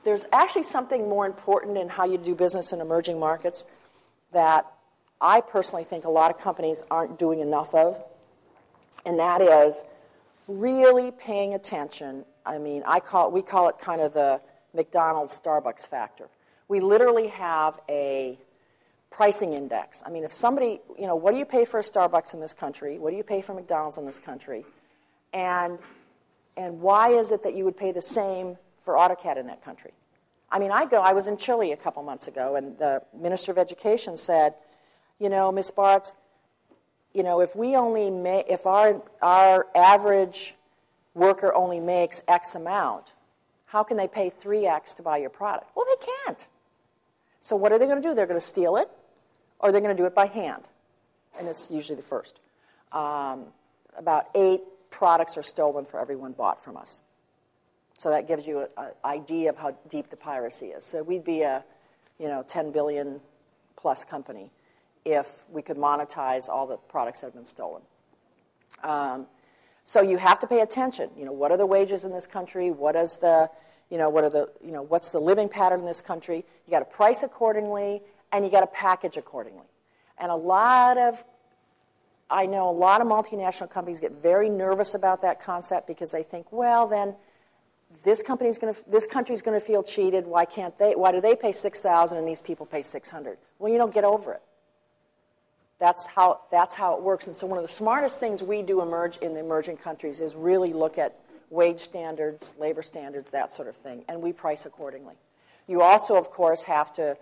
there's actually something more important in how you do business in emerging markets that I personally think a lot of companies aren't doing enough of, and that is really paying attention. I mean, we call it kind of the McDonald's Starbucks factor. We literally have a pricing index. I mean, if somebody, what do you pay for a Starbucks in this country? What do you pay for McDonald's in this country? And why is it that you would pay the same for AutoCAD in that country? I mean, I was in Chile a couple months ago, and the Minister of Education said, Ms. Bartz, if our average worker only makes X amount, how can they pay 3X to buy your product? Well, they can't. So what are they going to do? They're going to steal it, or they're going to do it by hand. And it's usually the first. About 8 products are stolen for every one bought from us. So that gives you an idea of how deep the piracy is. So we'd be a 10 billion plus company if we could monetize all the products that have been stolen. So you have to pay attention. What are the wages in this country? What's the living pattern in this country? You got to price accordingly, and you got to package accordingly. And I know a lot of multinational companies get very nervous about that concept because they think, well, then this country's going to feel cheated. Why do they pay $6,000 and these people pay $600? Well, you don't get over it. That's how it works. And so one of the smartest things we do in the emerging countries is really look at wage standards, labor standards, that sort of thing, and we price accordingly. You also, of course, have to,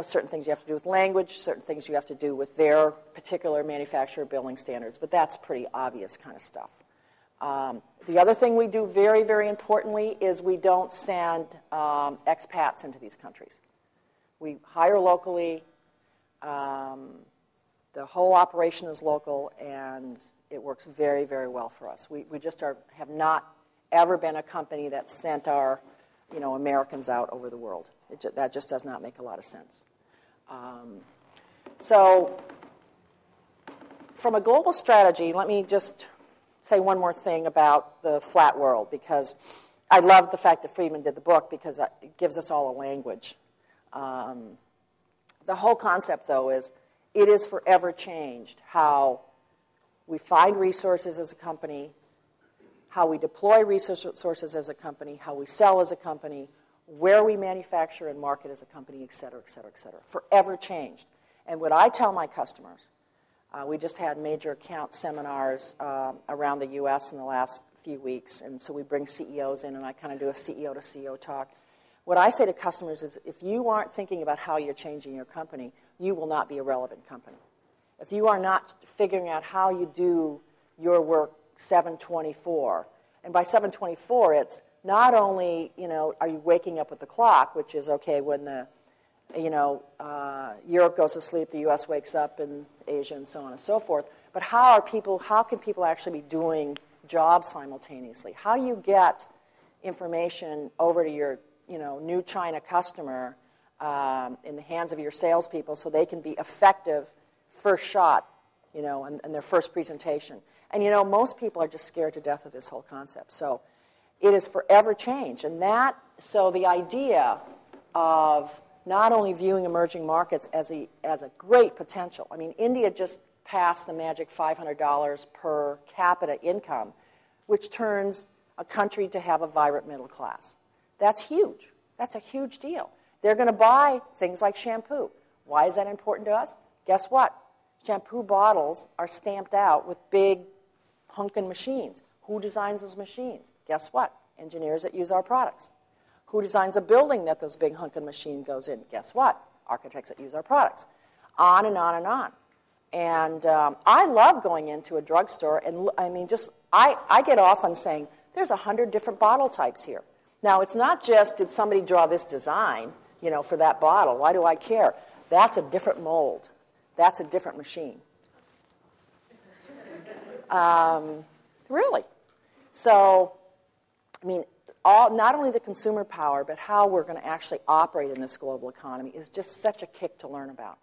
certain things you have to do with language, certain things you have to do with their particular manufacturer billing standards, but that's pretty obvious kind of stuff. The other thing we do very, very importantly is we don't send expats into these countries. We hire locally. The whole operation is local, and it works very, very well for us. We just have not ever been a company that sent our Americans out over the world. That just does not make a lot of sense. So from a global strategy, let me just say one more thing about the flat world, because I love the fact that Friedman did the book because it gives us all a language. The whole concept, though, is it is forever changed how we find resources as a company, how we deploy resources as a company, how we sell as a company, where we manufacture and market as a company, et cetera, et cetera, et cetera. Forever changed. And what I tell my customers, we just had major account seminars around the U.S. in the last few weeks, and so we bring CEOs in, and I kind of do a CEO to CEO talk. What I say to customers is, if you aren't thinking about how you're changing your company, you will not be a relevant company. If you are not figuring out how you do your work 7/24, and by 7/24, it's not only, are you waking up with the clock, which is okay when the, Europe goes to sleep, the U.S. wakes up, and Asia, and so on and so forth, but how can people actually be doing jobs simultaneously? How do you get information over to your new China customer in the hands of your salespeople so they can be effective first shot, in their first presentation? And, most people are just scared to death of this whole concept. So it is forever changed. And so the idea of not only viewing emerging markets as a great potential. I mean, India just passed the magic $500 per capita income, which turns a country to have a vibrant middle class. That's huge. That's a huge deal. They're going to buy things like shampoo. Why is that important to us? Guess what? Shampoo bottles are stamped out with big hunkin' machines. Who designs those machines? Guess what? Engineers that use our products. Who designs a building that those big hunkin' machine goes in? Guess what? Architects that use our products. On and on and on. And I love going into a drugstore, and I get off on saying, there's 100 different bottle types here. Now, it's not just, did somebody draw this design, for that bottle? Why do I care? That's a different mold. That's a different machine. Really. So, not only the consumer power, but how we're going to actually operate in this global economy is just such a kick to learn about.